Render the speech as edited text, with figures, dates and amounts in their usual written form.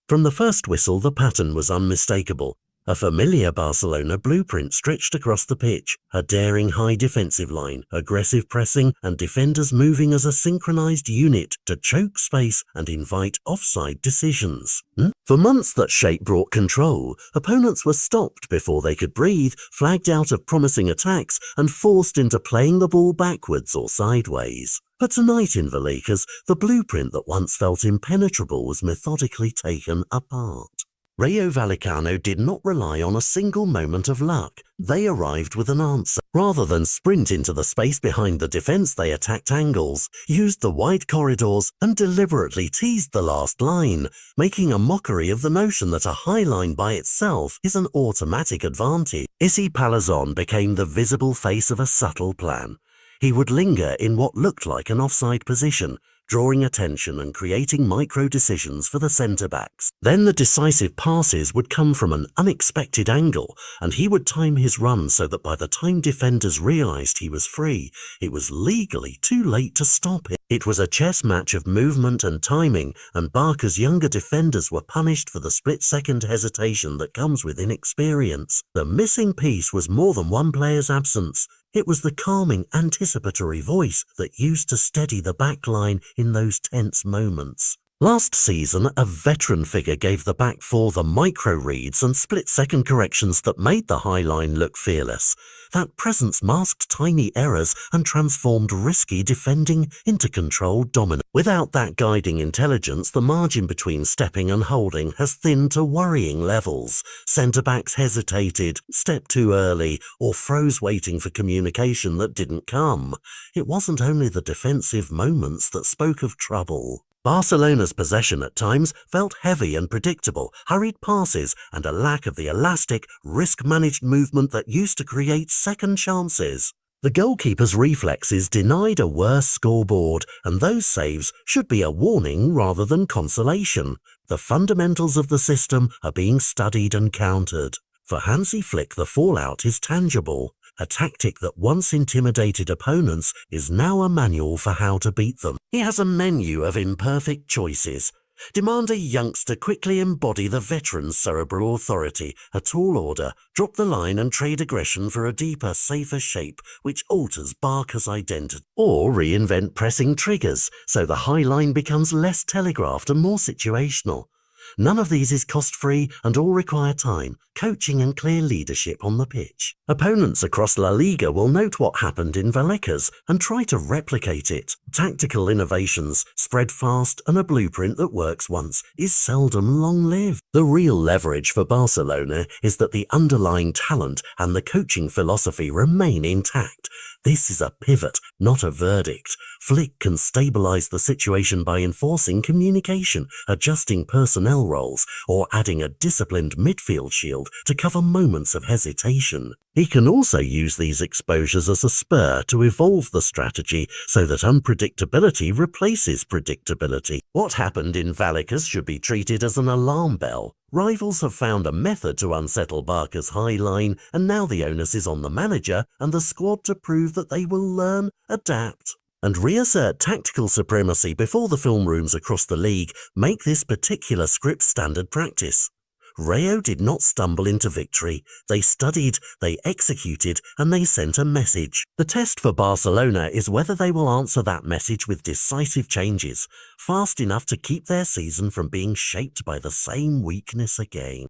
From the first whistle, the pattern was unmistakable. A familiar Barcelona blueprint stretched across the pitch, a daring high defensive line, aggressive pressing, and defenders moving as a synchronized unit to choke space and invite offside decisions. For months that shape brought control, opponents were stopped before they could breathe, flagged out of promising attacks, and forced into playing the ball backwards or sideways. But tonight in Vallecas, the blueprint that once felt impenetrable was methodically taken apart. Rayo Vallecano did not rely on a single moment of luck. They arrived with an answer. Rather than sprint into the space behind the defense, they attacked angles, used the wide corridors, and deliberately teased the last line, making a mockery of the notion that a high line by itself is an automatic advantage. Issy Palazón became the visible face of a subtle plan. He would linger in what looked like an offside position, drawing attention and creating micro-decisions for the centre-backs. Then the decisive passes would come from an unexpected angle, and he would time his run so that by the time defenders realised he was free, it was legally too late to stop him. It was a chess match of movement and timing, and Barca's younger defenders were punished for the split-second hesitation that comes with inexperience. The missing piece was more than one player's absence. It was the calming, anticipatory voice that used to steady the back line in those tense moments. Last season, a veteran figure gave the back four the micro-reads and split-second corrections that made the high line look fearless. That presence masked tiny errors and transformed risky defending into controlled dominance. Without that guiding intelligence, the margin between stepping and holding has thinned to worrying levels. Centre-backs hesitated, stepped too early, or froze waiting for communication that didn't come. It wasn't only the defensive moments that spoke of trouble. Barcelona's possession at times felt heavy and predictable, hurried passes, and a lack of the elastic, risk-managed movement that used to create second chances. The goalkeeper's reflexes denied a worse scoreboard, and those saves should be a warning rather than consolation. The fundamentals of the system are being studied and countered. For Hansi Flick, the fallout is tangible. A tactic that once intimidated opponents is now a manual for how to beat them. He has a menu of imperfect choices. Demand a youngster quickly embody the veteran's cerebral authority, a tall order, drop the line and trade aggression for a deeper, safer shape which alters Barca's identity. Or reinvent pressing triggers so the high line becomes less telegraphed and more situational. None of these is cost-free and all require time, coaching and clear leadership on the pitch. Opponents across La Liga will note what happened in Vallecas and try to replicate it. Tactical innovations spread fast, and a blueprint that works once is seldom long-lived. The real leverage for Barcelona is that the underlying talent and the coaching philosophy remain intact. This is a pivot, not a verdict. Flick can stabilize the situation by enforcing communication, adjusting personnel roles, or adding a disciplined midfield shield to cover moments of hesitation. He can also use these exposures as a spur to evolve the strategy so that unpredictability replaces predictability. What happened in Vallecas should be treated as an alarm bell. Rivals have found a method to unsettle Barca's high line, and now the onus is on the manager and the squad to prove that they will learn, adapt, and reassert tactical supremacy before the film rooms across the league make this particular script standard practice. Rayo did not stumble into victory. They studied, they executed, and they sent a message. The test for Barcelona is whether they will answer that message with decisive changes, fast enough to keep their season from being shaped by the same weakness again.